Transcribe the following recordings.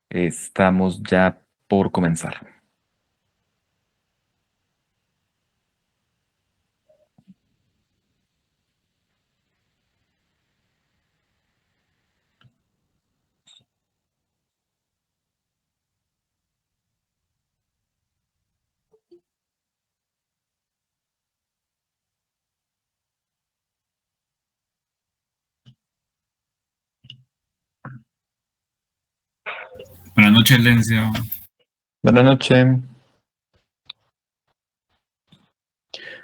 Estamos ya por comenzar. Buenas noches, Lencio. Buenas noches.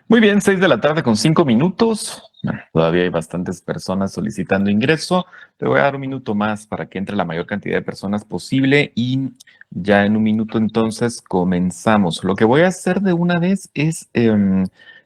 Muy bien, 6 de la tarde con 5 minutos. Bueno, todavía hay bastantes personas solicitando ingreso. Te voy a dar un minuto más para que entre la mayor cantidad de personas posible y ya en un minuto entonces comenzamos. Lo que voy a hacer de una vez es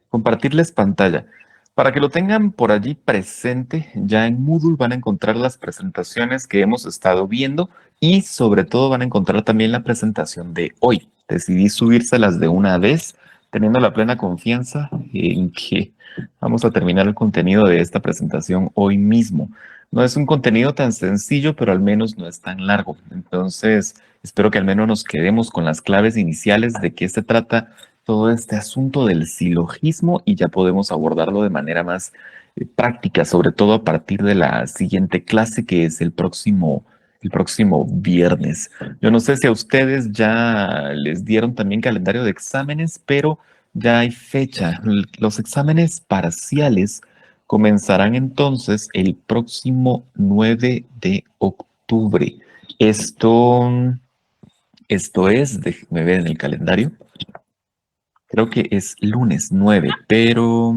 compartirles pantalla. Para que lo tengan por allí presente, ya en Moodle van a encontrar las presentaciones que hemos estado viendo y sobre todo van a encontrar también la presentación de hoy. Decidí subírselas de una vez teniendo la plena confianza en que vamos a terminar el contenido de esta presentación hoy mismo. No es un contenido tan sencillo, pero al menos no es tan largo. Entonces, espero que al menos nos quedemos con las claves iniciales de qué se trata todo este asunto del silogismo y ya podemos abordarlo de manera más práctica, sobre todo a partir de la siguiente clase que es el próximo viernes. Yo no sé si a ustedes ya les dieron también calendario de exámenes, pero ya hay fecha. Los exámenes parciales comenzarán entonces el próximo 9 de octubre. Esto, esto es, déjenme ver en el calendario, creo que es lunes 9, pero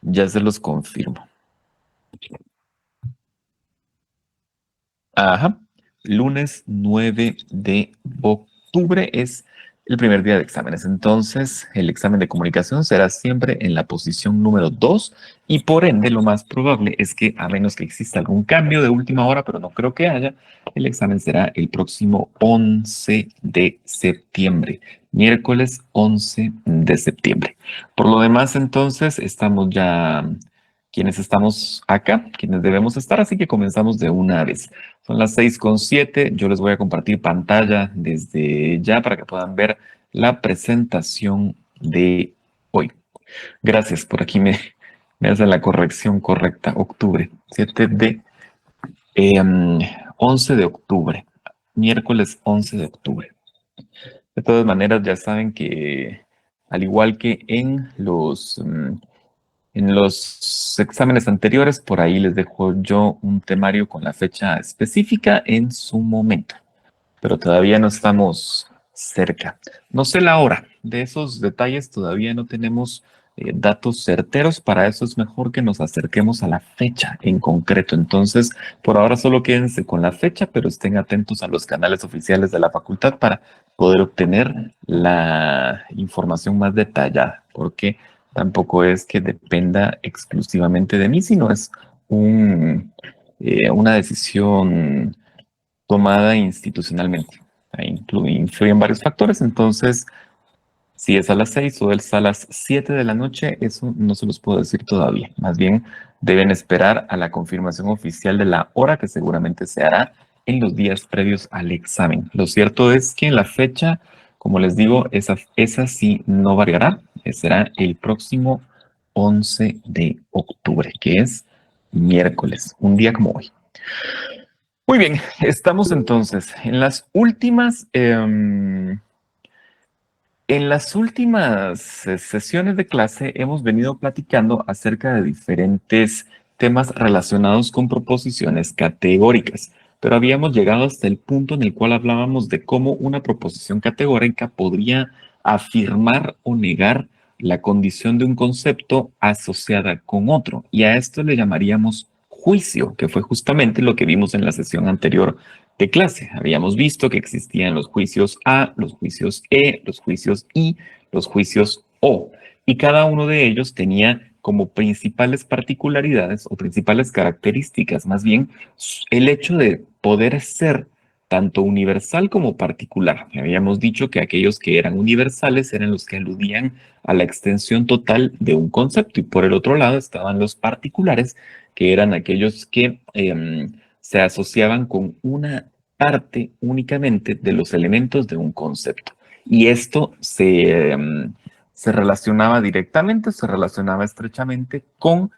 ya se los confirmo. Ajá. Lunes 9 de octubre es el primer día de exámenes. Entonces, el examen de comunicación será siempre en la posición número 2 y por ende lo más probable es que, a menos que exista algún cambio de última hora, pero no creo que haya, el examen será el próximo 11 de septiembre, miércoles 11 de septiembre. Por lo demás, entonces, estamos ya quienes estamos acá, quienes debemos estar, así que comenzamos de una vez. Son las 6:07. Yo les voy a compartir pantalla desde ya para que puedan ver la presentación de hoy. Gracias, por aquí me hacen la corrección correcta. Octubre, 7 de 11 de octubre, miércoles 11 de octubre. De todas maneras, ya saben que al igual que en los exámenes anteriores, por ahí les dejo yo un temario con la fecha específica en su momento, pero todavía no estamos cerca. No sé la hora, de esos detalles todavía no tenemos datos certeros, para eso es mejor que nos acerquemos a la fecha en concreto. Entonces, por ahora solo quédense con la fecha, pero estén atentos a los canales oficiales de la facultad para poder obtener la información más detallada, porque tampoco es que dependa exclusivamente de mí, sino es una decisión tomada institucionalmente. Ahí influyen varios factores, entonces, si es a las 6 o es a las 7 de la noche, eso no se los puedo decir todavía. Más bien, deben esperar a la confirmación oficial de la hora que seguramente se hará en los días previos al examen. Lo cierto es que la fecha, como les digo, esa sí no variará. Será el próximo 11 de octubre, que es miércoles, un día como hoy. Muy bien, estamos entonces en las últimas sesiones de clase hemos venido platicando acerca de diferentes temas relacionados con proposiciones categóricas, pero habíamos llegado hasta el punto en el cual hablábamos de cómo una proposición categórica podría afirmar o negar la condición de un concepto asociada con otro, y a esto le llamaríamos juicio, que fue justamente lo que vimos en la sesión anterior de clase. Habíamos visto que existían los juicios A, los juicios E, los juicios I, los juicios O, y cada uno de ellos tenía como principales particularidades o principales características, más bien el hecho de poder ser tanto universal como particular. Habíamos dicho que aquellos que eran universales eran los que aludían a la extensión total de un concepto, y por el otro lado estaban los particulares, que eran aquellos que se asociaban con una parte únicamente de los elementos de un concepto. Y esto se relacionaba directamente, se relacionaba estrechamente con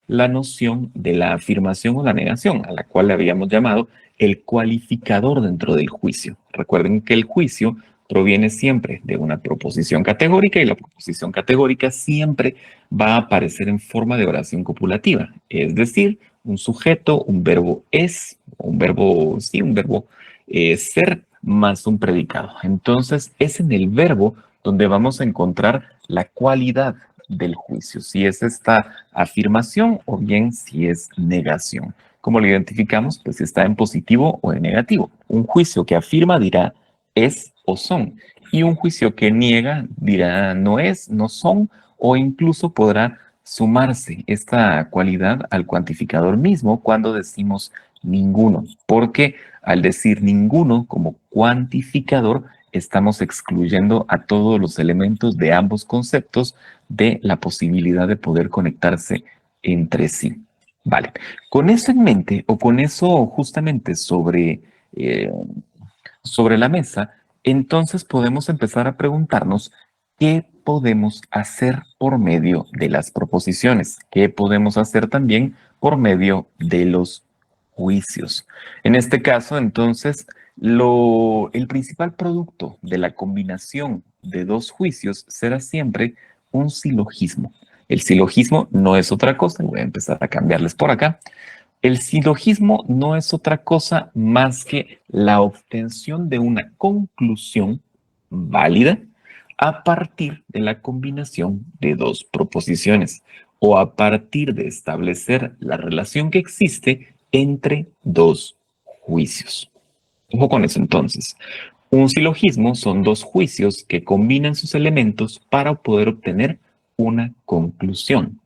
la noción de la afirmación o la negación, a la cual le habíamos llamado el cualificador dentro del juicio. Recuerden que el juicio proviene siempre de una proposición categórica y la proposición categórica siempre va a aparecer en forma de oración copulativa, es decir, un sujeto, un verbo es, un verbo, sí, un verbo ser más un predicado. Entonces, es en el verbo donde vamos a encontrar la cualidad del juicio, si es esta afirmación o bien si es negación. ¿Cómo lo identificamos? Pues si está en positivo o en negativo. Un juicio que afirma dirá es o son, y un juicio que niega dirá no es, no son, o incluso podrá sumarse esta cualidad al cuantificador mismo cuando decimos ninguno, porque al decir ninguno como cuantificador, estamos excluyendo a todos los elementos de ambos conceptos de la posibilidad de poder conectarse entre sí. Vale, con eso en mente o con eso justamente eh, sobre la mesa, entonces podemos empezar a preguntarnos qué podemos hacer por medio de las proposiciones, qué podemos hacer también por medio de los juicios. En este caso, entonces, el principal producto de la combinación de dos juicios será siempre un silogismo. El silogismo no es otra cosa, voy a empezar a cambiarles por acá. El silogismo no es otra cosa más que la obtención de una conclusión válida a partir de la combinación de dos proposiciones o a partir de establecer la relación que existe entre dos juicios. Ojo con eso entonces. Un silogismo son dos juicios que combinan sus elementos para poder obtener una conclusión.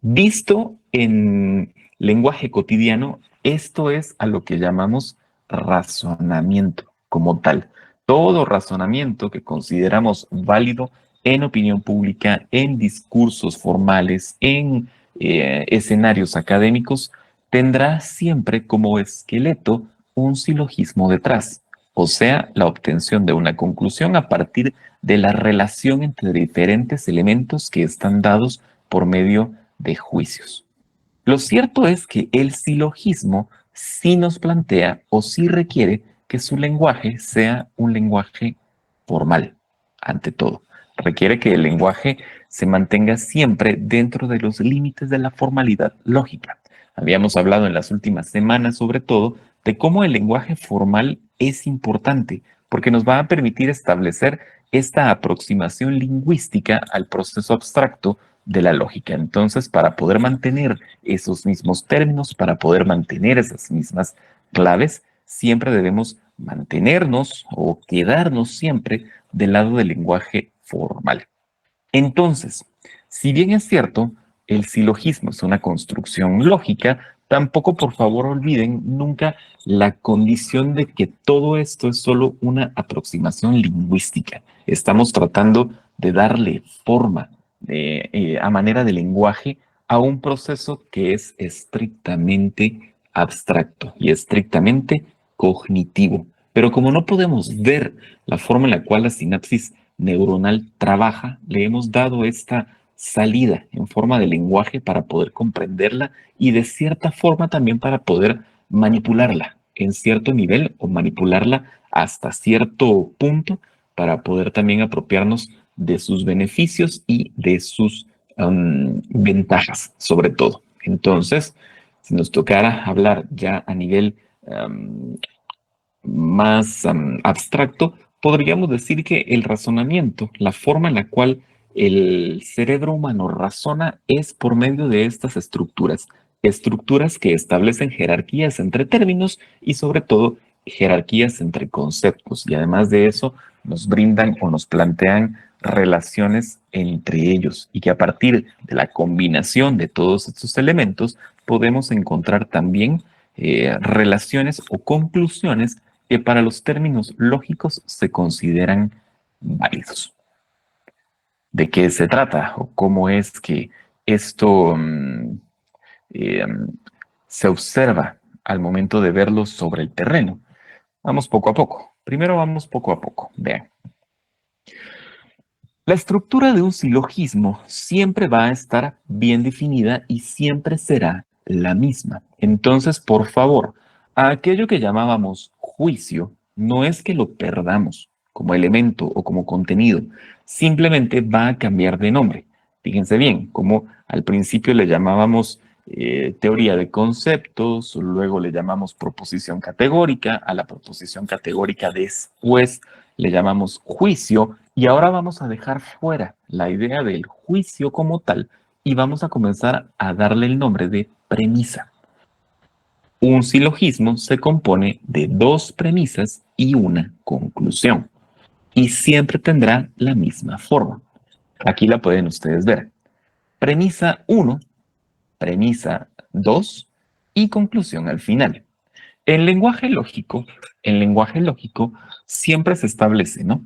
Visto en lenguaje cotidiano, esto es a lo que llamamos razonamiento como tal. Todo razonamiento que consideramos válido en opinión pública, en discursos formales, en escenarios académicos, tendrá siempre como esqueleto un silogismo detrás, o sea, la obtención de una conclusión a partir de la relación entre diferentes elementos que están dados por medio de juicios. Lo cierto es que el silogismo sí nos plantea o sí requiere que su lenguaje sea un lenguaje formal, ante todo. Requiere que el lenguaje se mantenga siempre dentro de los límites de la formalidad lógica. Habíamos hablado en las últimas semanas, sobre todo, de cómo el lenguaje formal es importante, porque nos va a permitir establecer esta aproximación lingüística al proceso abstracto de la lógica. Entonces, para poder mantener esos mismos términos, para poder mantener esas mismas claves, siempre debemos mantenernos o quedarnos siempre del lado del lenguaje formal. Entonces, si bien es cierto, el silogismo es una construcción lógica, tampoco por favor olviden nunca la condición de que todo esto es solo una aproximación lingüística. Estamos tratando de darle forma a manera de lenguaje a un proceso que es estrictamente abstracto y estrictamente cognitivo. Pero como no podemos ver la forma en la cual la sinapsis neuronal trabaja, le hemos dado esta salida en forma de lenguaje para poder comprenderla y de cierta forma también para poder manipularla en cierto nivel o manipularla hasta cierto punto para poder también apropiarnos de sus beneficios y de sus ventajas, sobre todo. Entonces, si nos tocara hablar ya a nivel más abstracto, podríamos decir que el razonamiento, la forma en la cual el cerebro humano razona es por medio de estas estructuras, estructuras que establecen jerarquías entre términos y sobre todo jerarquías entre conceptos y además de eso nos brindan o nos plantean relaciones entre ellos y que a partir de la combinación de todos estos elementos podemos encontrar también relaciones o conclusiones que para los términos lógicos se consideran válidos. ¿De qué se trata o cómo es que esto eh, se observa al momento de verlo sobre el terreno? Vamos poco a poco. Primero vamos poco a poco. Vean. La estructura de un silogismo siempre va a estar bien definida y siempre será la misma. Entonces, por favor, a aquello que llamábamos juicio, no es que lo perdamos como elemento o como contenido, simplemente va a cambiar de nombre. Fíjense bien, como al principio le llamábamos teoría de conceptos, luego le llamamos proposición categórica, a la proposición categórica después le llamamos juicio, y ahora vamos a dejar fuera la idea del juicio como tal y vamos a comenzar a darle el nombre de premisa. Un silogismo se compone de dos premisas y una conclusión y siempre tendrá la misma forma. Aquí la pueden ustedes ver. Premisa 1, premisa 2 y conclusión al final. En lenguaje lógico siempre se establece, ¿no?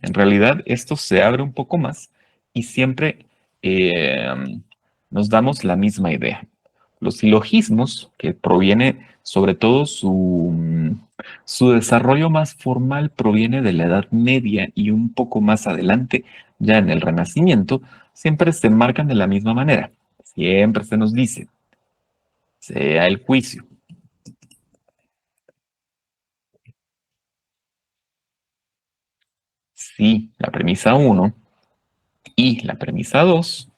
En realidad esto se abre un poco más y siempre eh, nos damos la misma idea. Los silogismos, que proviene sobre todo su desarrollo más formal proviene de la Edad Media y un poco más adelante, ya en el Renacimiento, siempre se marcan de la misma manera. Siempre se nos dice, sea el juicio. Si la premisa 1 y la premisa 2,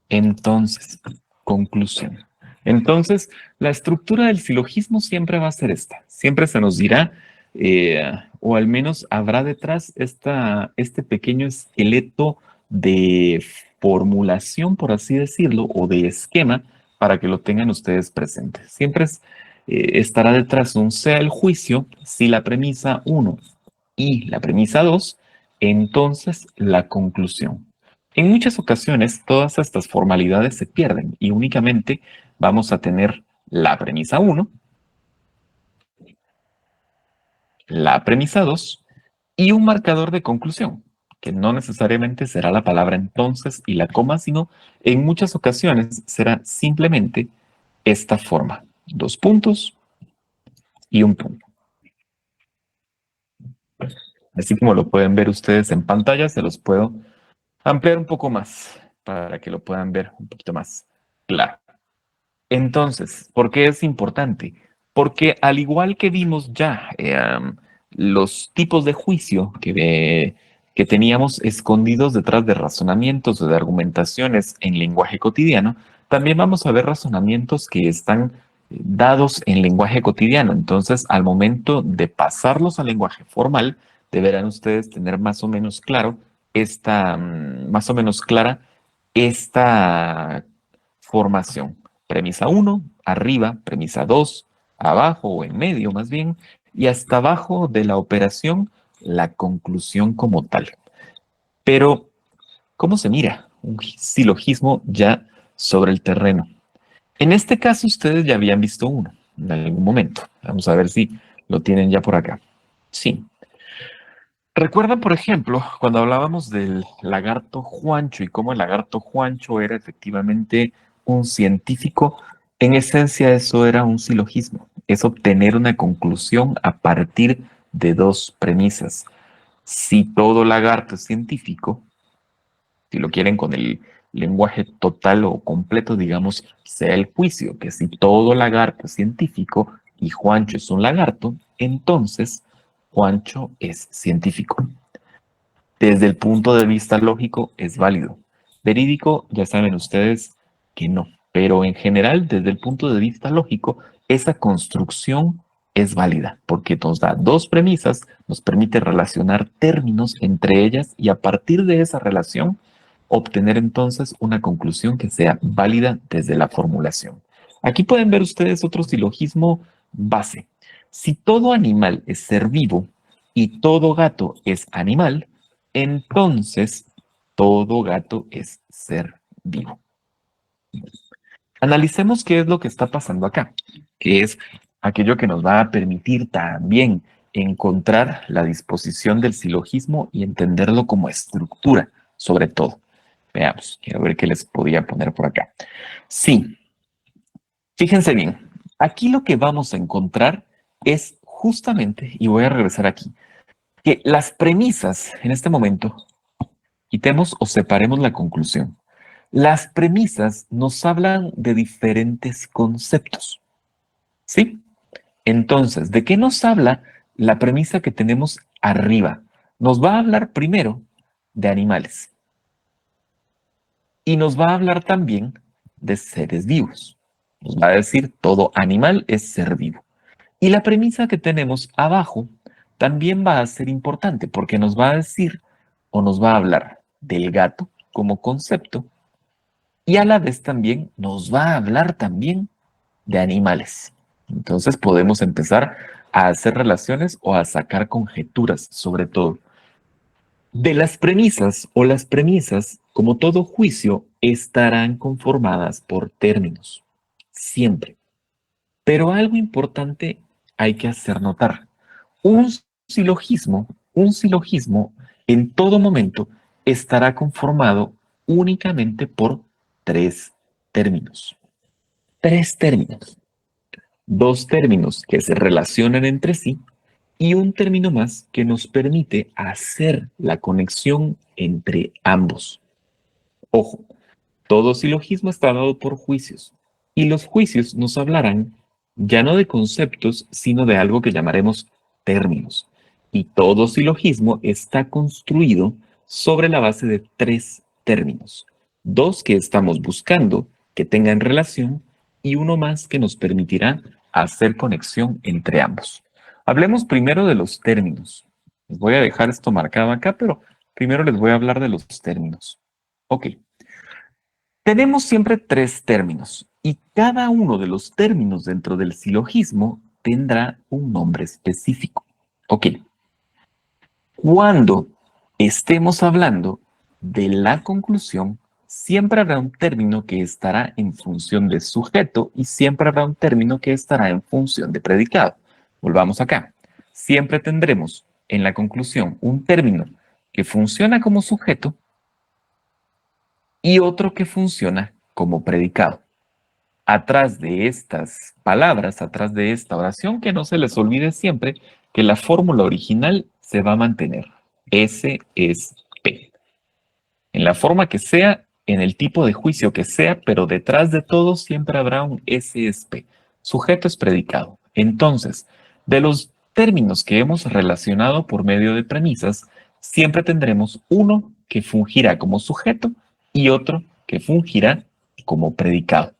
entonces, conclusión. Entonces, la estructura del silogismo siempre va a ser esta. Siempre se nos dirá, o al menos habrá detrás este pequeño esqueleto de formulación, por así decirlo, o de esquema, para que lo tengan ustedes presentes. Siempre estará detrás un sea el juicio, si la premisa 1 y la premisa 2, entonces la conclusión. En muchas ocasiones, todas estas formalidades se pierden y únicamente vamos a tener la premisa 1, la premisa 2 y un marcador de conclusión, que no necesariamente será la palabra entonces y la coma, sino en muchas ocasiones será simplemente esta forma, dos puntos y un punto. Así como lo pueden ver ustedes en pantalla, se los puedo ampliar un poco más para que lo puedan ver un poquito más claro. Entonces, ¿por qué es importante? Porque al igual que vimos ya los tipos de juicio que teníamos escondidos detrás de razonamientos o de argumentaciones en lenguaje cotidiano, también vamos a ver razonamientos que están dados en lenguaje cotidiano. Entonces, al momento de pasarlos al lenguaje formal, deberán ustedes tener más o menos claro más o menos clara esta formación. Premisa 1, arriba, premisa 2, abajo o en medio más bien, y hasta abajo de la operación, la conclusión como tal. Pero, ¿cómo se mira un silogismo ya sobre el terreno? En este caso, ustedes ya habían visto uno en algún momento. Vamos a ver si lo tienen ya por acá. Sí. ¿Recuerdan, por ejemplo, cuando hablábamos del lagarto Juancho y cómo el lagarto Juancho era efectivamente un científico? En esencia, eso era un silogismo. Es obtener una conclusión a partir de dos premisas. Si todo lagarto es científico, si lo quieren con el lenguaje total o completo, digamos, sea el juicio, que si todo lagarto es científico y Juancho es un lagarto, entonces Juancho es científico. Desde el punto de vista lógico es válido. Verídico, ya saben ustedes que no. Pero en general, desde el punto de vista lógico, esa construcción es válida porque nos da dos premisas, nos permite relacionar términos entre ellas y a partir de esa relación obtener entonces una conclusión que sea válida desde la formulación. Aquí pueden ver ustedes otro silogismo base. Si todo animal es ser vivo y todo gato es animal, entonces todo gato es ser vivo. Analicemos qué es lo que está pasando acá, que es aquello que nos va a permitir también encontrar la disposición del silogismo y entenderlo como estructura, sobre todo. Veamos, quiero ver qué les podía poner por acá. Sí, fíjense bien, aquí lo que vamos a encontrar es justamente, y voy a regresar aquí, que las premisas en este momento, quitemos o separemos la conclusión. Las premisas nos hablan de diferentes conceptos, ¿sí? Entonces, ¿de qué nos habla la premisa que tenemos arriba? Nos va a hablar primero de animales y nos va a hablar también de seres vivos. Nos va a decir todo animal es ser vivo. Y la premisa que tenemos abajo también va a ser importante porque nos va a decir o nos va a hablar del gato como concepto y a la vez también nos va a hablar también de animales. Entonces podemos empezar a hacer relaciones o a sacar conjeturas sobre todo. De las premisas o las premisas, como todo juicio, estarán conformadas por términos, siempre. Pero algo importante hay que hacer notar. Un un silogismo en todo momento estará conformado únicamente por tres términos. Tres términos. Dos términos que se relacionan entre sí y un término más que nos permite hacer la conexión entre ambos. Ojo, todo silogismo está dado por juicios y los juicios nos hablarán ya no de conceptos, sino de algo que llamaremos términos. Y todo silogismo está construido sobre la base de tres términos. Dos que estamos buscando que tengan relación y uno más que nos permitirá hacer conexión entre ambos. Hablemos primero de los términos. Les voy a dejar esto marcado acá, pero primero les voy a hablar de los términos. Ok. Tenemos siempre tres términos y cada uno de los términos dentro del silogismo tendrá un nombre específico. Ok, cuando estemos hablando de la conclusión, siempre habrá un término que estará en función de sujeto y siempre habrá un término que estará en función de predicado. Volvamos acá. Siempre tendremos en la conclusión un término que funciona como sujeto y otro que funciona como predicado. Atrás de estas palabras, atrás de esta oración, que no se les olvide siempre que la fórmula original se va a mantener. S es P. En la forma que sea, en el tipo de juicio que sea, pero detrás de todo siempre habrá un S es P. Sujeto es predicado. Entonces, de los términos que hemos relacionado por medio de premisas, siempre tendremos uno que fungirá como sujeto y otro que fungirá como predicado.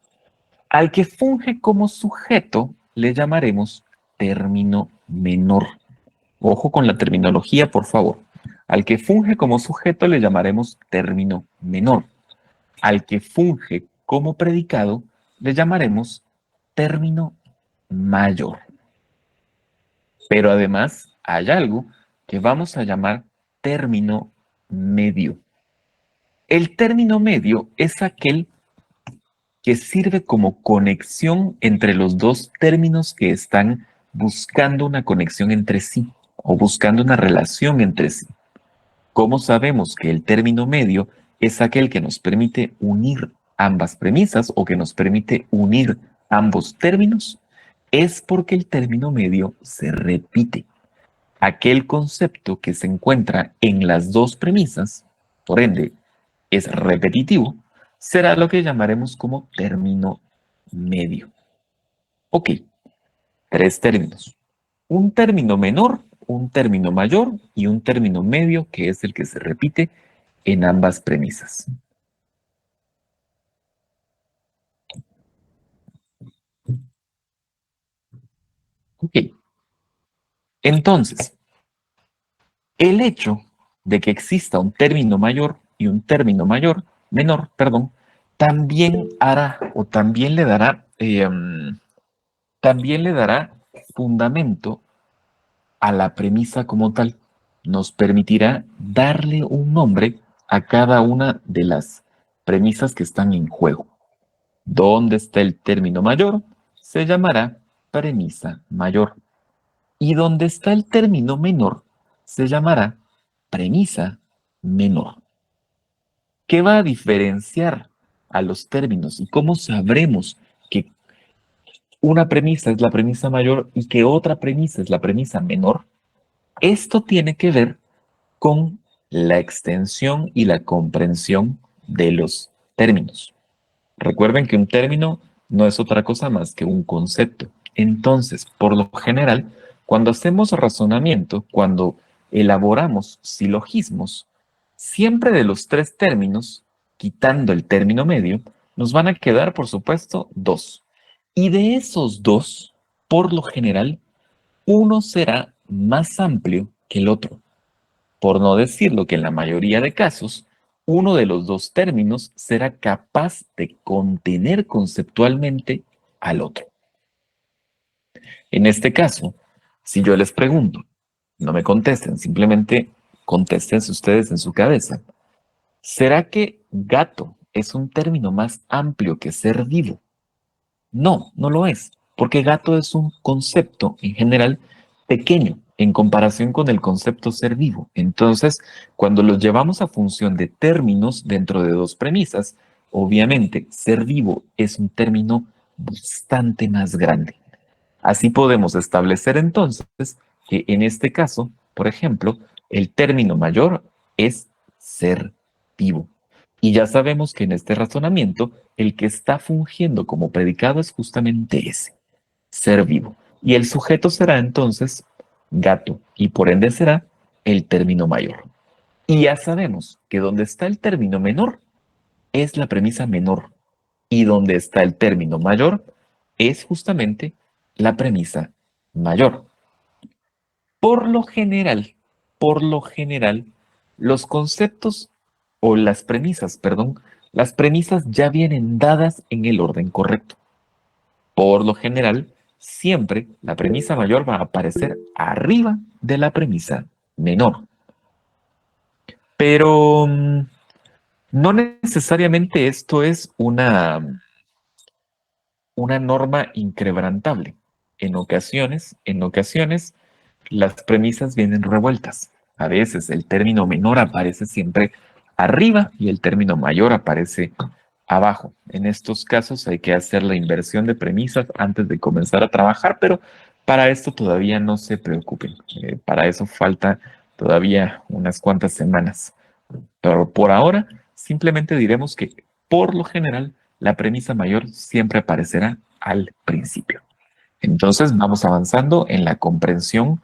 Al que funge como sujeto le llamaremos término menor. Ojo con la terminología, por favor. Al que funge como sujeto le llamaremos término menor. Al que funge como predicado le llamaremos término mayor. Pero además hay algo que vamos a llamar término medio. El término medio es aquel que sirve como conexión entre los dos términos que están buscando una conexión entre sí o buscando una relación entre sí. ¿Cómo sabemos que el término medio es aquel que nos permite unir ambas premisas o que nos permite unir ambos términos? Es porque el término medio se repite. Aquel concepto que se encuentra en las dos premisas, por ende, es repetitivo, será lo que llamaremos como término medio. Ok, tres términos. Un término menor, un término mayor y un término medio que es el que se repite en ambas premisas. Ok, entonces, el hecho de que exista un término mayor y un término menor, perdón, también hará o también le dará fundamento a la premisa como tal. Nos permitirá darle un nombre a cada una de las premisas que están en juego. ¿Dónde está el término mayor? Se llamará premisa mayor. Y donde está el término menor, se llamará premisa menor. ¿Qué va a diferenciar a los términos y cómo sabremos que una premisa es la premisa mayor y que otra premisa es la premisa menor, esto tiene que ver con la extensión y la comprensión de los términos. Recuerden que un término no es otra cosa más que un concepto. Entonces, por lo general, cuando hacemos razonamiento, cuando elaboramos silogismos, siempre de los tres términos, quitando el término medio, nos van a quedar, por supuesto, dos. Y de esos dos, por lo general, uno será más amplio que el otro. Por no decirlo que en la mayoría de casos, uno de los dos términos será capaz de contener conceptualmente al otro. En este caso, si yo les pregunto, no me contesten, simplemente contéstense ustedes en su cabeza. ¿Será que gato es un término más amplio que ser vivo? No, no lo es, porque gato es un concepto en general pequeño en comparación con el concepto ser vivo. Entonces, cuando los llevamos a función de términos dentro de dos premisas, obviamente ser vivo es un término bastante más grande. Así podemos establecer entonces que en este caso, por ejemplo, el término mayor es ser vivo. Y ya sabemos que en este razonamiento el que está fungiendo como predicado es justamente ese, ser vivo. Y el sujeto será entonces gato y por ende será el término mayor. Y ya sabemos que donde está el término menor es la premisa menor y donde está el término mayor es justamente la premisa mayor. Por lo general, los conceptos o las premisas ya vienen dadas en el orden correcto. Por lo general, siempre la premisa mayor va a aparecer arriba de la premisa menor. Pero no necesariamente esto es una norma inquebrantable. En ocasiones, las premisas vienen revueltas. A veces el término menor aparece siempre arriba y el término mayor aparece abajo. En estos casos hay que hacer la inversión de premisas antes de comenzar a trabajar, pero para esto todavía no se preocupen. Para eso falta todavía unas cuantas semanas. Pero por ahora, simplemente diremos que por lo general la premisa mayor siempre aparecerá al principio. Entonces vamos avanzando en la comprensión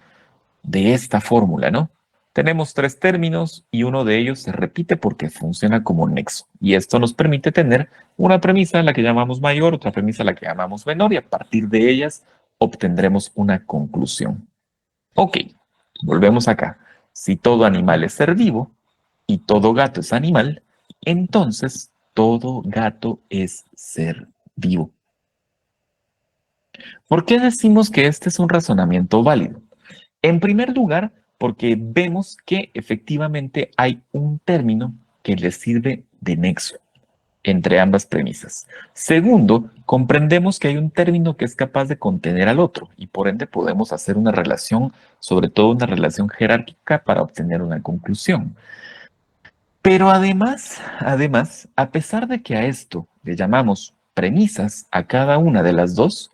de esta fórmula, ¿no? Tenemos tres términos y uno de ellos se repite porque funciona como nexo. Y esto nos permite tener una premisa a la que llamamos mayor, otra premisa a la que llamamos menor y a partir de ellas obtendremos una conclusión. Ok, volvemos acá. Si todo animal es ser vivo y todo gato es animal, entonces todo gato es ser vivo. ¿Por qué decimos que este es un razonamiento válido? En primer lugar, porque vemos que efectivamente hay un término que le sirve de nexo entre ambas premisas. Segundo, comprendemos que hay un término que es capaz de contener al otro y por ende podemos hacer una relación, sobre todo una relación jerárquica para obtener una conclusión. Pero además, a pesar de que a esto le llamamos premisas a cada una de las dos,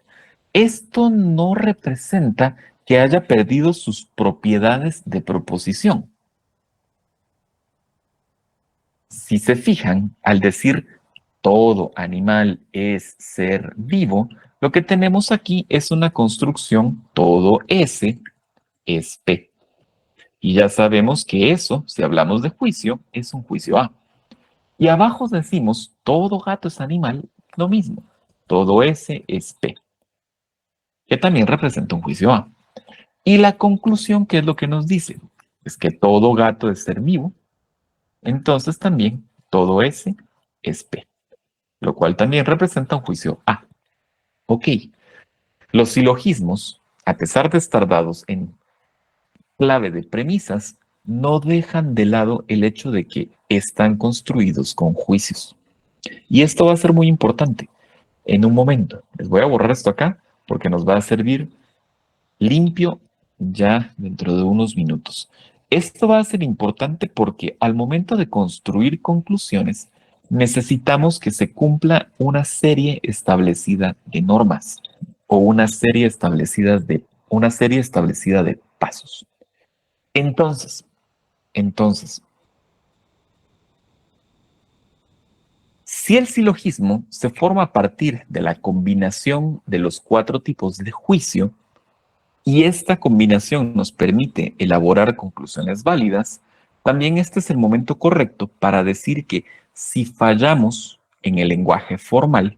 esto no representa que haya perdido sus propiedades de proposición. Si se fijan, al decir todo animal es ser vivo, lo que tenemos aquí es una construcción todo S es P. Y ya sabemos que eso, si hablamos de juicio, es un juicio A. Y abajo decimos todo gato es animal, lo mismo. Todo S es P, que también representa un juicio A. Y la conclusión, ¿qué es lo que nos dice? Es que todo gato es ser vivo, entonces también todo S es P, lo cual también representa un juicio A. Ok, los silogismos, a pesar de estar dados en clave de premisas, no dejan de lado el hecho de que están construidos con juicios. Y esto va a ser muy importante. En un momento, les voy a borrar esto acá porque nos va a servir limpio ya dentro de unos minutos. Esto va a ser importante porque al momento de construir conclusiones, necesitamos que se cumpla una serie establecida de normas. o una serie establecida de pasos. Entonces, si el silogismo se forma a partir de la combinación de los 4 tipos de juicio y esta combinación nos permite elaborar conclusiones válidas, también este es el momento correcto para decir que si fallamos en el lenguaje formal,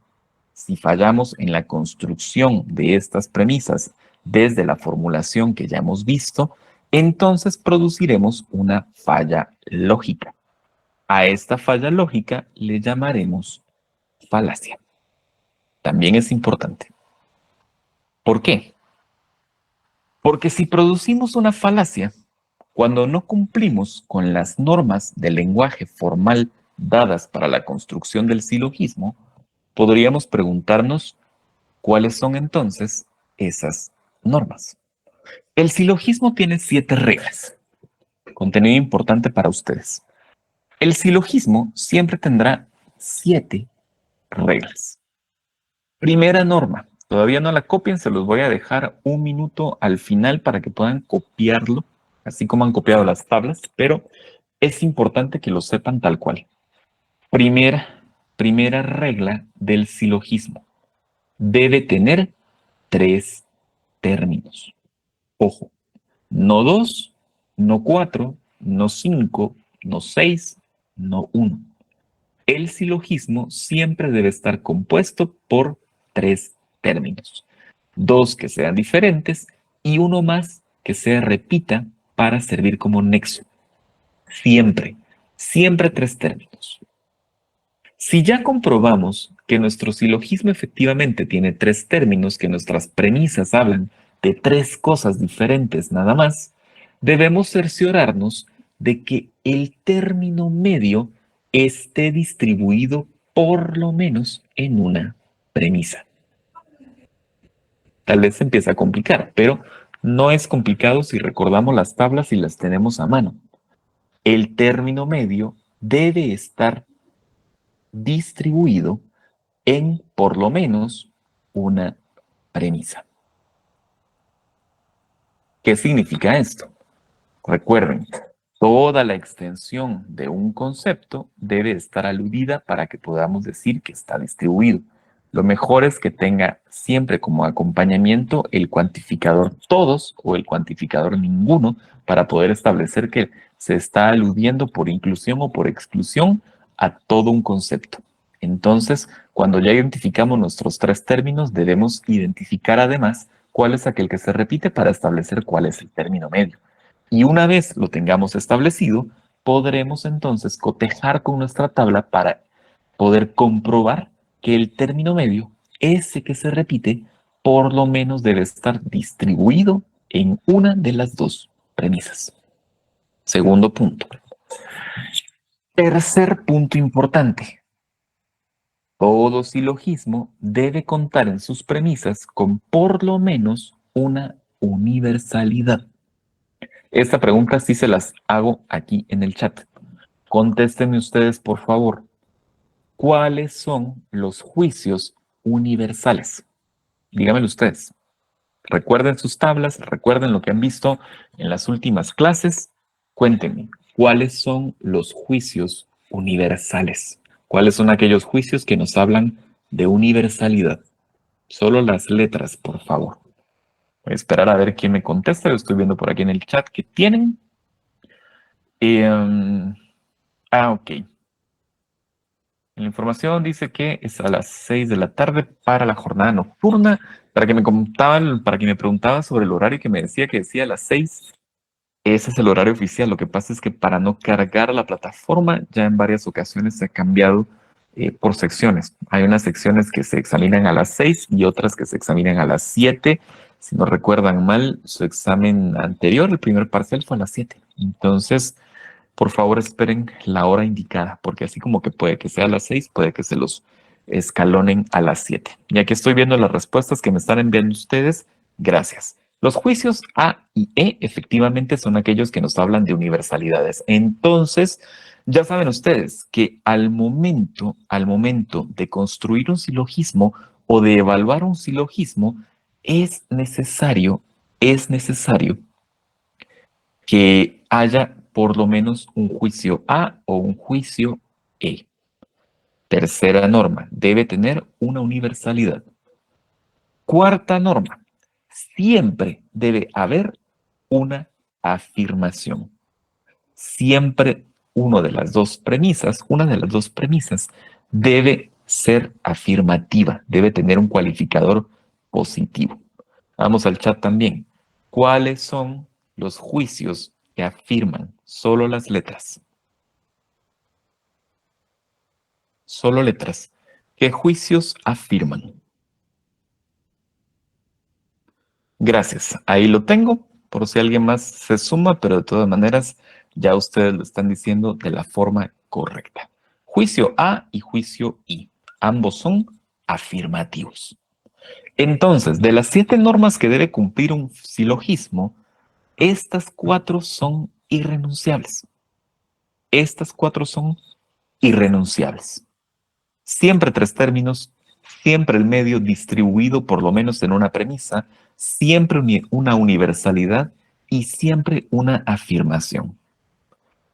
si fallamos en la construcción de estas premisas desde la formulación que ya hemos visto, entonces produciremos una falla lógica. A esta falla lógica le llamaremos falacia. También es importante. ¿Por qué? Porque si producimos una falacia, cuando no cumplimos con las normas del lenguaje formal dadas para la construcción del silogismo, podríamos preguntarnos cuáles son entonces esas normas. El silogismo tiene 7 reglas. Contenido importante para ustedes. El silogismo siempre tendrá 7 reglas. Primera norma. Todavía no la copien, se los voy a dejar un minuto al final para que puedan copiarlo, así como han copiado las tablas, pero es importante que lo sepan tal cual. Primera regla del silogismo. Debe tener 3 términos. Ojo, no 2, no 4, no 5, no 6, no 1. El silogismo siempre debe estar compuesto por 3 términos. 2 que sean diferentes y uno más que se repita para servir como nexo. Siempre 3 términos. Si ya comprobamos que nuestro silogismo efectivamente tiene 3 términos, que nuestras premisas hablan de 3 cosas diferentes nada más, debemos cerciorarnos de que el término medio esté distribuido por lo menos en una premisa. Tal vez se empieza a complicar, pero no es complicado si recordamos las tablas y las tenemos a mano. El término medio debe estar distribuido en por lo menos una premisa. ¿Qué significa esto? Recuerden, toda la extensión de un concepto debe estar aludida para que podamos decir que está distribuido. Lo mejor es que tenga siempre como acompañamiento el cuantificador todos o el cuantificador ninguno para poder establecer que se está aludiendo por inclusión o por exclusión a todo un concepto. Entonces, cuando ya identificamos nuestros 3 términos, debemos identificar además cuál es aquel que se repite para establecer cuál es el término medio. Y una vez lo tengamos establecido, podremos entonces cotejar con nuestra tabla para poder comprobar que el término medio, ese que se repite, por lo menos debe estar distribuido en una de las 2 premisas. Segundo punto. Tercer punto importante. Todo silogismo debe contar en sus premisas con por lo menos una universalidad. Esta pregunta sí se las hago aquí en el chat. Contéstenme ustedes, por favor. ¿Cuáles son los juicios universales? Díganmelo ustedes. Recuerden sus tablas, recuerden lo que han visto en las últimas clases. Cuéntenme, ¿cuáles son los juicios universales? ¿Cuáles son aquellos juicios que nos hablan de universalidad? Solo las letras, por favor. Voy a esperar a ver quién me contesta. Lo estoy viendo por aquí en el chat que tienen. Ok. La información dice que es a las 6 de la tarde para la jornada nocturna. Para que me preguntaba sobre el horario que me decía que decía a las 6, ese es el horario oficial. Lo que pasa es que para no cargar la plataforma, ya en varias ocasiones se ha cambiado por secciones. Hay unas secciones que se examinan a las 6 y otras que se examinan a las 7. Si no recuerdan mal, su examen anterior, el primer parcial, fue a las 7. Entonces, por favor, esperen la hora indicada, porque así como que puede que sea a las 6, puede que se los escalonen a las 7. Y aquí estoy viendo las respuestas que me están enviando ustedes. Gracias. Los juicios A y E efectivamente son aquellos que nos hablan de universalidades. Entonces, ya saben ustedes que al momento de construir un silogismo o de evaluar un silogismo, es necesario, es necesario que haya por lo menos un juicio A o un juicio E. Tercera norma, debe tener una universalidad. Cuarta norma, siempre debe haber una afirmación. Siempre una de las dos premisas debe ser afirmativa, debe tener un cualificador positivo. Vamos al chat también. ¿Cuáles son los juicios que afirman solo las letras? Solo letras. ¿Qué juicios afirman? Gracias. Ahí lo tengo, por si alguien más se suma, pero de todas maneras ya ustedes lo están diciendo de la forma correcta. Juicio A y juicio I. Ambos son afirmativos. Entonces, de las 7 normas que debe cumplir un silogismo, estas 4 son irrenunciables. Estas 4 son irrenunciables. Siempre 3 términos, siempre el medio distribuido por lo menos en una premisa, siempre una universalidad y siempre una afirmación.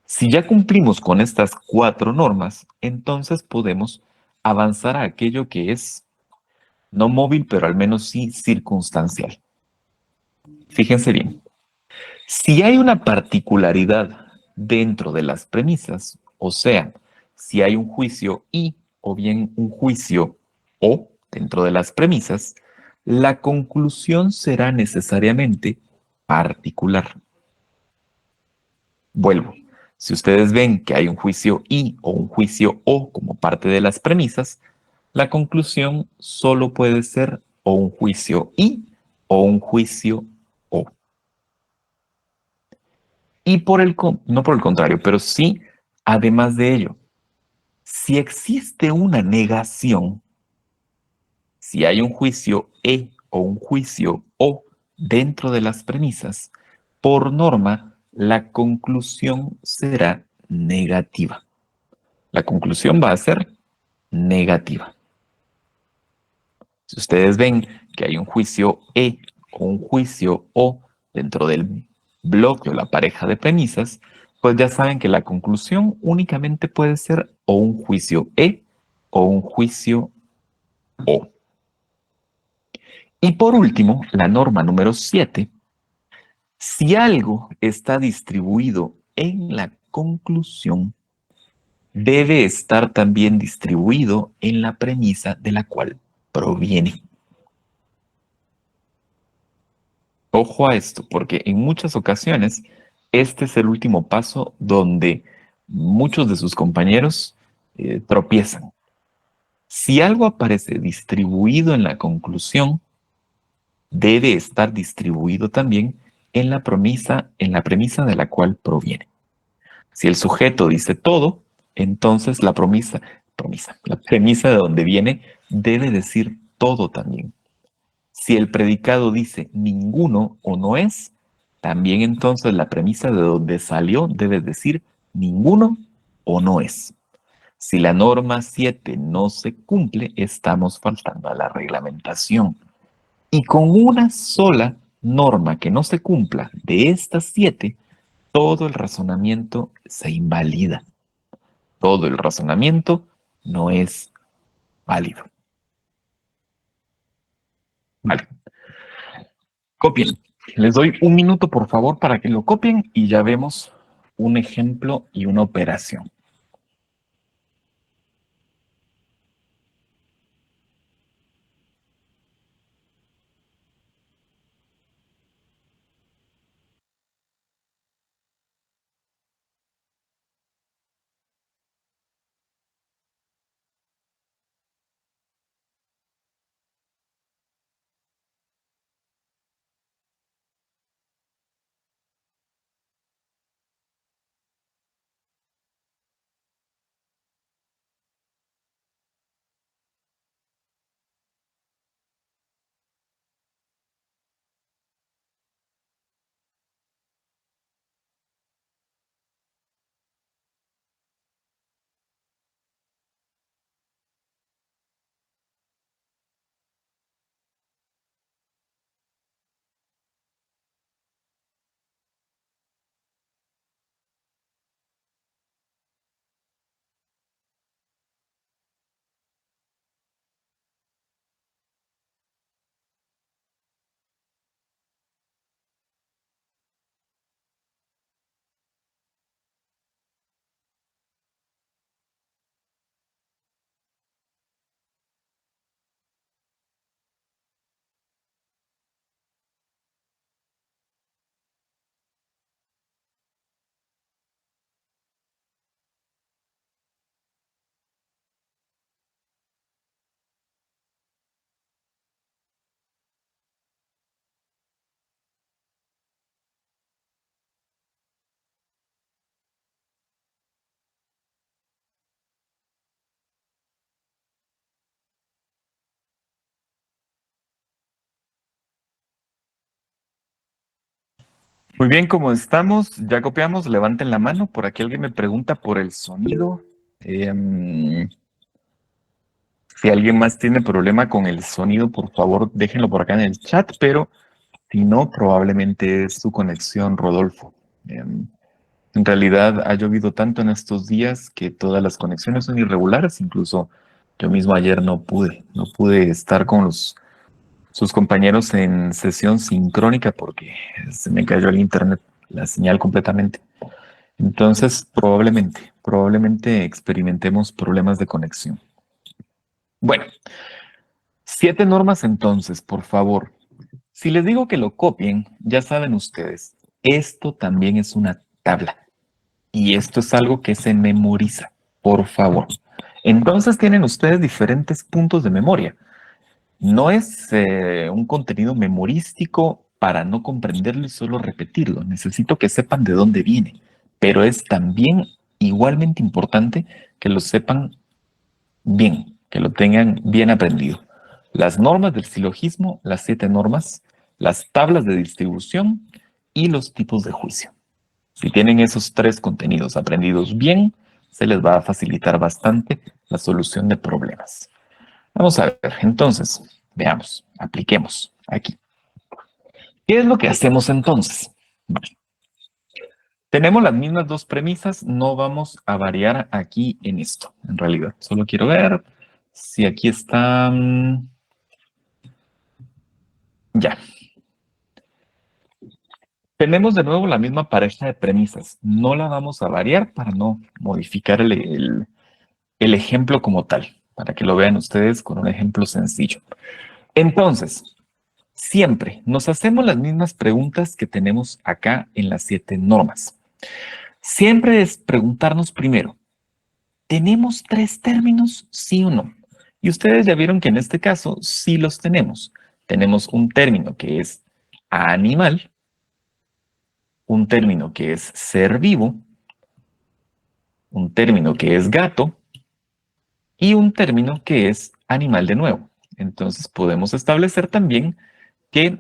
Si ya cumplimos con estas 4 normas, entonces podemos avanzar a aquello que es no móvil, pero al menos sí circunstancial. Fíjense bien, si hay una particularidad dentro de las premisas, o sea, si hay un juicio y o bien un juicio o dentro de las premisas, la conclusión será necesariamente particular. Vuelvo. Si ustedes ven que hay un juicio y o un juicio o como parte de las premisas, la conclusión solo puede ser o un juicio y o un juicio o. Y no por el contrario, pero sí, además de ello, si existe una negación, si hay un juicio E o un juicio O dentro de las premisas, por norma, la conclusión será negativa. La conclusión va a ser negativa. Si ustedes ven que hay un juicio E o un juicio O dentro del bloque o la pareja de premisas, pues ya saben que la conclusión únicamente puede ser o un juicio E o un juicio O. Y por último, la norma número 7: si algo está distribuido en la conclusión, debe estar también distribuido en la premisa de la cual proviene. Ojo a esto, porque en muchas ocasiones este es el último paso donde muchos de sus compañeros tropiezan. Si algo aparece distribuido en la conclusión, debe estar distribuido también en la premisa de la cual proviene. Si el sujeto dice todo, entonces la premisa de donde viene debe decir todo también. Si el predicado dice ninguno o no es, también entonces la premisa de donde salió debe decir ninguno o no es. Si la norma 7 no se cumple, estamos faltando a la reglamentación. Y con una sola norma que no se cumpla de estas 7, todo el razonamiento se invalida. Todo el razonamiento no es válido. Vale. Copien. Les doy un minuto, por favor, para que lo copien y ya vemos un ejemplo y una operación. Muy bien, como estamos, ya copiamos, levanten la mano. Por aquí alguien me pregunta por el sonido. Si alguien más tiene problema con el sonido, por favor, déjenlo por acá en el chat, pero si no, probablemente es su conexión, Rodolfo. En realidad ha llovido tanto en estos días que todas las conexiones son irregulares. Incluso yo mismo ayer no pude estar con sus compañeros en sesión sincrónica porque se me cayó el internet, la señal completamente. Entonces, probablemente experimentemos problemas de conexión. Bueno, 7 normas entonces, por favor. Si les digo que lo copien, ya saben ustedes, esto también es una tabla y esto es algo que se memoriza, por favor. Entonces tienen ustedes diferentes puntos de memoria. No es un contenido memorístico para no comprenderlo y solo repetirlo. Necesito que sepan de dónde viene, pero es también igualmente importante que lo sepan bien, que lo tengan bien aprendido. Las normas del silogismo, las 7 normas, las tablas de distribución y los tipos de juicio. Si tienen esos 3 contenidos aprendidos bien, se les va a facilitar bastante la solución de problemas. Vamos a ver, entonces, veamos, apliquemos aquí. ¿Qué es lo que hacemos entonces? Bueno, tenemos las mismas 2 premisas, no vamos a variar aquí en esto, en realidad. Solo quiero ver si aquí está... ya. Tenemos de nuevo la misma pareja de premisas. No la vamos a variar para no modificar el ejemplo como tal, para que lo vean ustedes con un ejemplo sencillo. Entonces, siempre nos hacemos las mismas preguntas que tenemos acá en las 7 normas. Siempre es preguntarnos primero, ¿tenemos 3 términos, sí o no? Y ustedes ya vieron que en este caso sí los tenemos. Tenemos un término que es animal, un término que es ser vivo, un término que es gato y un término que es animal de nuevo. Entonces podemos establecer también que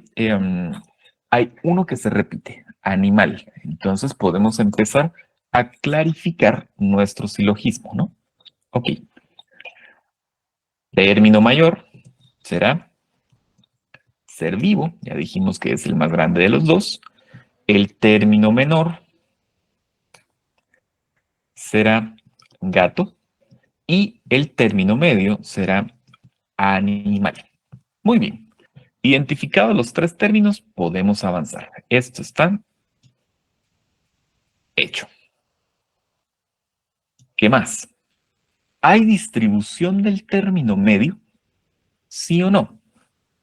hay uno que se repite, animal. Entonces podemos empezar a clarificar nuestro silogismo, ¿no? Ok. Término mayor será ser vivo, ya dijimos que es el más grande de los dos. El término menor será gato y el término medio será animal. Muy bien. Identificados los 3 términos, podemos avanzar. Esto está hecho. ¿Qué más? ¿Hay distribución del término medio? ¿Sí o no?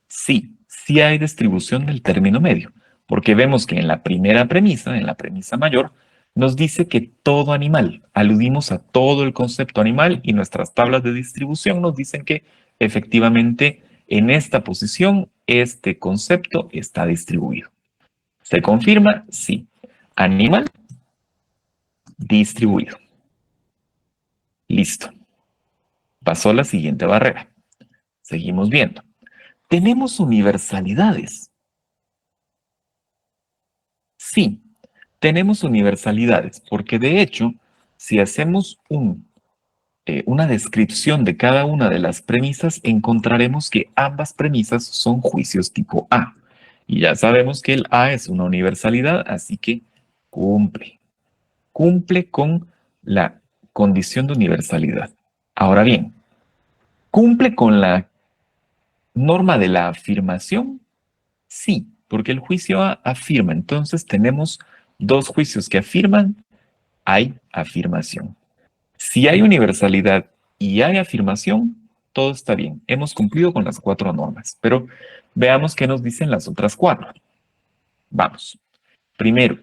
Sí, sí hay distribución del término medio, porque vemos que en la primera premisa, en la premisa mayor, nos dice que todo animal, aludimos a todo el concepto animal y nuestras tablas de distribución nos dicen que efectivamente en esta posición este concepto está distribuido. ¿Se confirma? Sí. Animal distribuido. Listo. Pasó la siguiente barrera. Seguimos viendo. ¿Tenemos universalidades? Sí, tenemos universalidades, porque de hecho, si hacemos una descripción de cada una de las premisas, encontraremos que ambas premisas son juicios tipo A. Y ya sabemos que el A es una universalidad, así que cumple. Cumple con la condición de universalidad. Ahora bien, ¿cumple con la norma de la afirmación? Sí, porque el juicio A afirma. Entonces tenemos 2 juicios que afirman, hay afirmación. Si hay universalidad y hay afirmación, todo está bien. Hemos cumplido con las 4 normas, pero veamos qué nos dicen las otras 4. Vamos. Primero,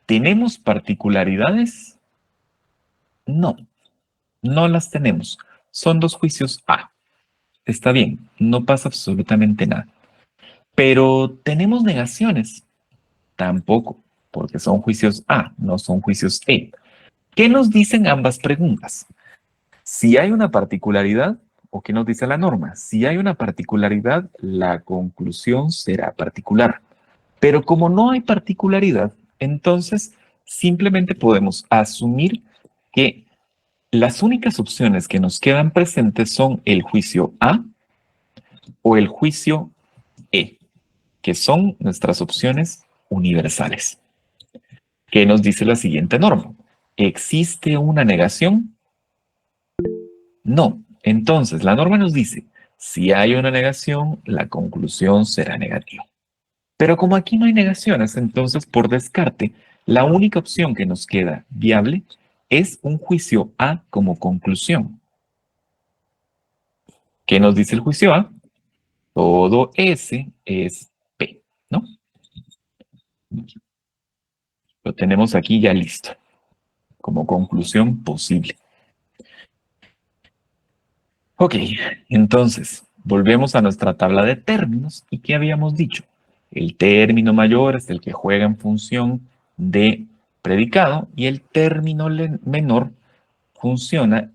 ¿tenemos particularidades? No, no las tenemos. Son 2 juicios A. Está bien, no pasa absolutamente nada. Pero ¿tenemos negaciones? Tampoco, porque son juicios A, no son juicios E. ¿Qué nos dicen ambas preguntas? Si hay una particularidad, ¿o qué nos dice la norma? Si hay una particularidad, la conclusión será particular. Pero como no hay particularidad, Entonces, simplemente podemos asumir que las únicas opciones que nos quedan presentes son el juicio A o el juicio E, que son nuestras opciones universales. ¿Qué nos dice la siguiente norma? ¿Existe una negación? No. Entonces, la norma nos dice, si hay una negación, la conclusión será negativa. Pero como aquí no hay negaciones, entonces, por descarte, la única opción que nos queda viable es un juicio A como conclusión. ¿Qué nos dice el juicio A? Todo S es P, ¿no? Lo tenemos aquí ya listo, como conclusión posible. Ok, entonces, volvemos a nuestra tabla de términos. ¿Y qué habíamos dicho? El término mayor es el que juega en función de predicado y el término menor funciona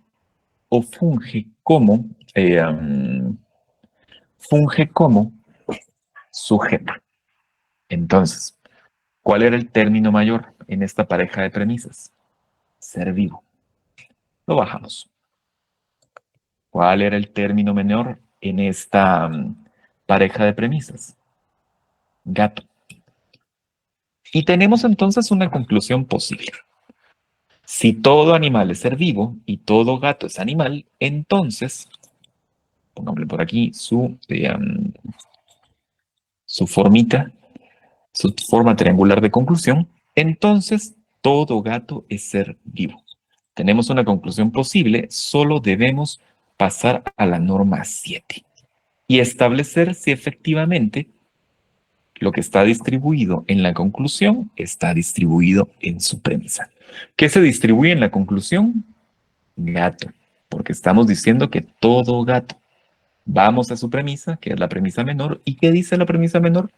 o funge como sujeto. Entonces, ¿cuál era el término mayor en esta pareja de premisas? Ser vivo. Lo bajamos. ¿Cuál era el término menor en esta pareja de premisas? Gato. Y tenemos entonces una conclusión posible. Si todo animal es ser vivo y todo gato es animal, entonces, pongámosle por aquí su formita, su forma triangular de conclusión, entonces todo gato es ser vivo. Tenemos una conclusión posible, solo debemos pasar a la norma 7 y establecer si efectivamente lo que está distribuido en la conclusión está distribuido en su premisa. ¿Qué se distribuye en la conclusión? Gato, porque estamos diciendo que todo gato. Vamos a su premisa, que es la premisa menor. ¿Y qué dice la premisa menor?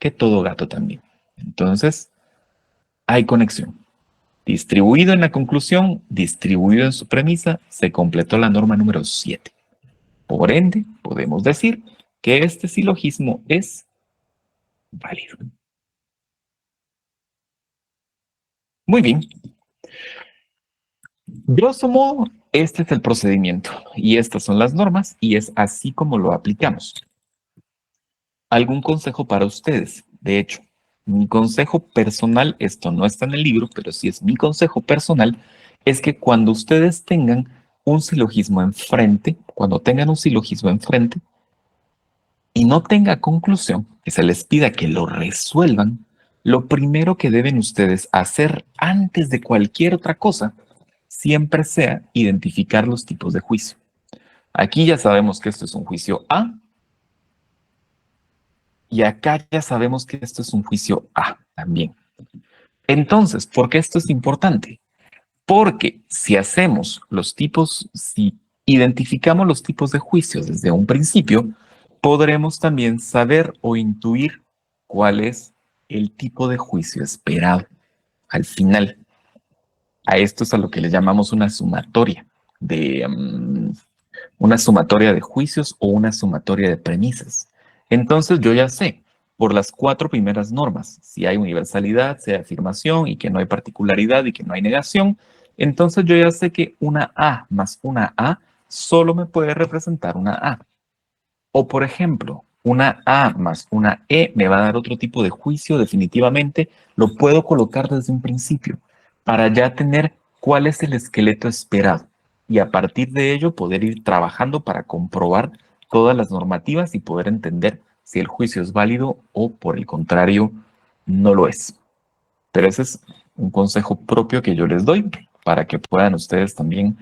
Que todo gato también. Entonces, hay conexión. Distribuido en la conclusión, distribuido en su premisa, se completó la norma número 7. Por ende, podemos decir que este silogismo es válido. Muy bien. Grosso modo, este es el procedimiento y estas son las normas y es así como lo aplicamos. ¿Algún consejo para ustedes? De hecho, mi consejo personal, esto no está en el libro, pero sí es mi consejo personal, es que cuando ustedes tengan un silogismo enfrente, cuando tengan un silogismo enfrente y no tenga conclusión, que se les pida que lo resuelvan, lo primero que deben ustedes hacer antes de cualquier otra cosa siempre sea identificar los tipos de juicio. Aquí ya sabemos que esto es un juicio A y acá ya sabemos que esto es un juicio A también. Entonces, ¿por qué esto es importante? Porque si hacemos los tipos, si identificamos los tipos de juicios desde un principio, podremos también saber o intuir cuál es el tipo de juicio esperado al final. A esto es a lo que le llamamos una sumatoria de juicios o una sumatoria de premisas. Entonces yo ya sé por las 4 primeras normas, si hay universalidad, si hay afirmación y que no hay particularidad y que no hay negación, entonces yo ya sé que una A más una A solo me puede representar una A. O por ejemplo, una A más una E me va a dar otro tipo de juicio definitivamente, lo puedo colocar desde un principio para ya tener cuál es el esqueleto esperado y a partir de ello poder ir trabajando para comprobar todas las normativas y poder entender si el juicio es válido o por el contrario no lo es. Pero ese es un consejo propio que yo les doy para que puedan ustedes también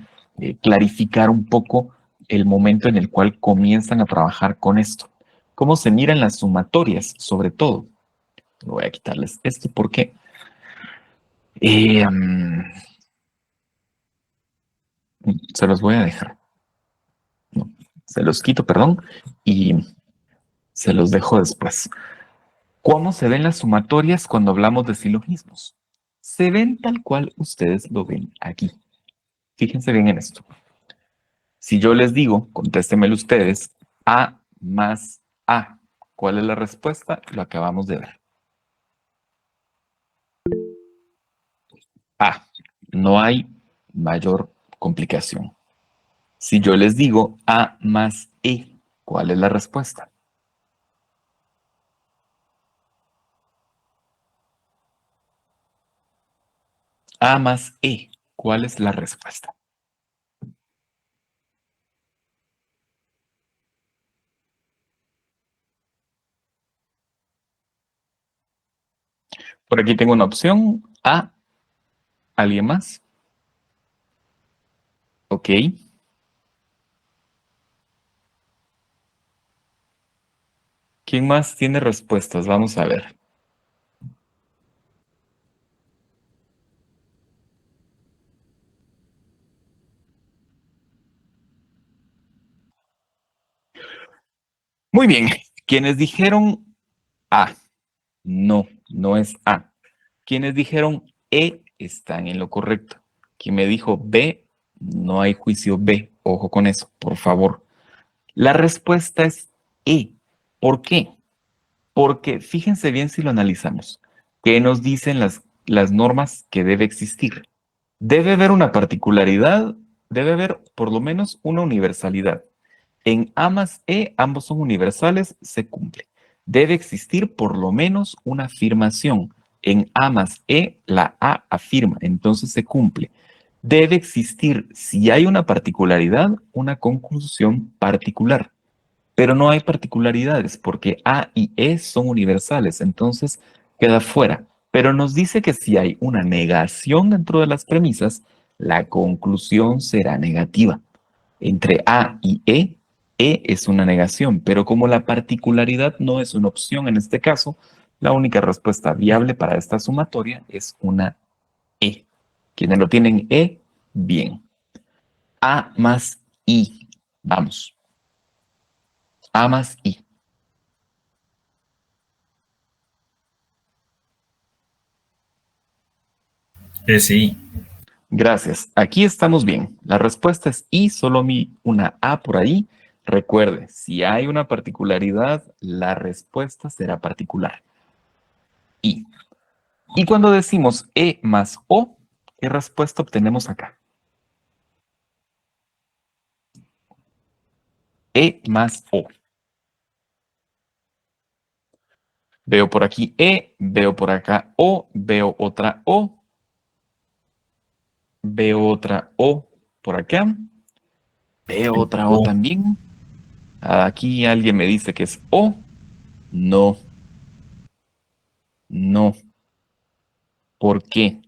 clarificar un poco el momento en el cual comienzan a trabajar con esto. ¿Cómo se miran las sumatorias, sobre todo? Voy a quitarles esto porque se los voy a dejar. No, se los quito, perdón, y se los dejo después. ¿Cómo se ven las sumatorias cuando hablamos de silogismos? Se ven tal cual ustedes lo ven aquí. Fíjense bien en esto. Si yo les digo, contéstemelo ustedes, A más A, ¿cuál es la respuesta? Lo acabamos de ver. A. No hay mayor complicación. Si yo les digo A más E, ¿cuál es la respuesta? A más E, ¿cuál es la respuesta? Por aquí tengo una opción. A. ¿Alguien más? Ok. ¿Quién más tiene respuestas? Vamos a ver. Muy bien. Quienes dijeron A, no, no es A. Quienes dijeron E están en lo correcto. Quien me dijo B, no hay juicio B. Ojo con eso, por favor. La respuesta es E. ¿Por qué? Porque fíjense bien si lo analizamos. ¿Qué nos dicen las normas que debe existir? Debe haber una particularidad, debe haber por lo menos una universalidad. En A más E, ambos son universales, se cumple. Debe existir por lo menos una afirmación. En A más E, la A afirma, entonces se cumple. Debe existir, si hay una particularidad, una conclusión particular. Pero no hay particularidades porque A y E son universales, entonces queda fuera. Pero nos dice que si hay una negación dentro de las premisas, la conclusión será negativa. Entre A y E es una negación, pero como la particularidad no es una opción en este caso, la única respuesta viable para esta sumatoria es una E. Quienes lo tienen E, bien. A más I. Vamos. A más I. Sí. Gracias. Aquí estamos bien. La respuesta es I, solo una A por ahí. Recuerde, si hay una particularidad, la respuesta será particular. I. Y cuando decimos E más O, ¿qué respuesta obtenemos acá? E más O. Veo por aquí E, veo por acá O, veo otra O, veo otra O por acá, veo otra O también. Aquí alguien me dice que es O. No, no. ¿Por qué?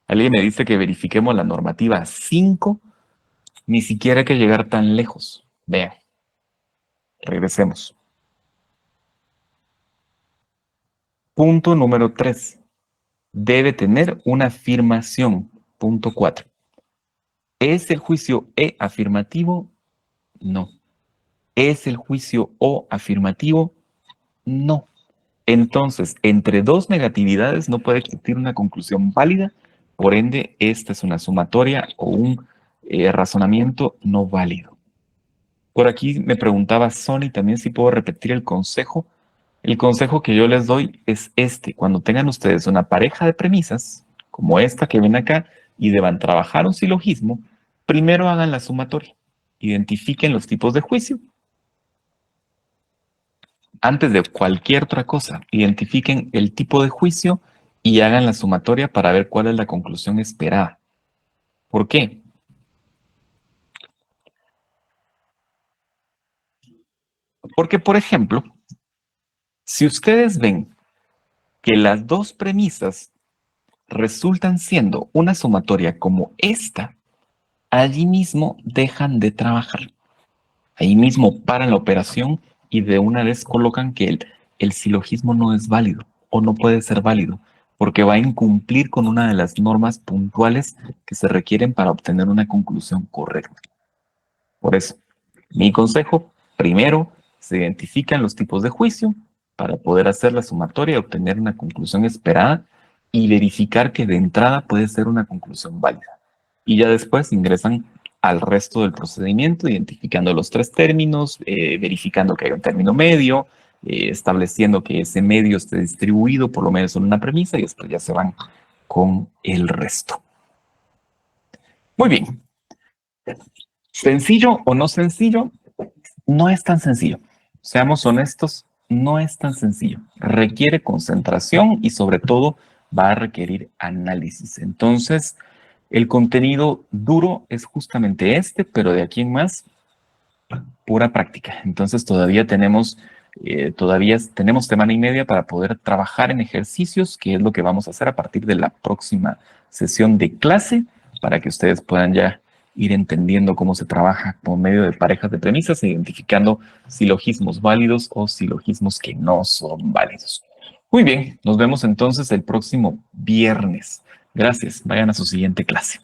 Alguien me dice que verifiquemos la normativa 5, ni siquiera hay que llegar tan lejos. Vean, regresemos. Punto número 3. Debe tener una afirmación. Punto 4. ¿Es el juicio E afirmativo? No. ¿Es el juicio O afirmativo? No. Entonces, entre dos negatividades no puede existir una conclusión válida, por ende, esta es una sumatoria o un razonamiento no válido. Por aquí me preguntaba Sony también si puedo repetir el consejo. El consejo que yo les doy es este. Cuando tengan ustedes una pareja de premisas, como esta que ven acá, y deban trabajar un silogismo, primero hagan la sumatoria. Identifiquen los tipos de juicio. Antes de cualquier otra cosa, identifiquen el tipo de juicio y hagan la sumatoria para ver cuál es la conclusión esperada. ¿Por qué? Porque, por ejemplo, si ustedes ven que las dos premisas resultan siendo una sumatoria como esta, allí mismo dejan de trabajar. Ahí mismo paran la operación y de una vez colocan que el silogismo no es válido o no puede ser válido porque va a incumplir con una de las normas puntuales que se requieren para obtener una conclusión correcta. Por eso, mi consejo, primero, se identifican los tipos de juicio para poder hacer la sumatoria y obtener una conclusión esperada y verificar que de entrada puede ser una conclusión válida. Y ya después ingresan al resto del procedimiento, identificando los tres términos, verificando que hay un término medio, estableciendo que ese medio esté distribuido por lo menos en una premisa y después ya se van con el resto. Muy bien. ¿Sencillo o no sencillo? No es tan sencillo. Seamos honestos, no es tan sencillo. Requiere concentración y sobre todo va a requerir análisis. Entonces, el contenido duro es justamente este, pero de aquí en más, pura práctica. Entonces, todavía tenemos semana y media para poder trabajar en ejercicios, que es lo que vamos a hacer a partir de la próxima sesión de clase, para que ustedes puedan ya ir entendiendo cómo se trabaja por medio de parejas de premisas, identificando silogismos válidos o silogismos que no son válidos. Muy bien, nos vemos entonces el próximo viernes. Gracias, vayan a su siguiente clase.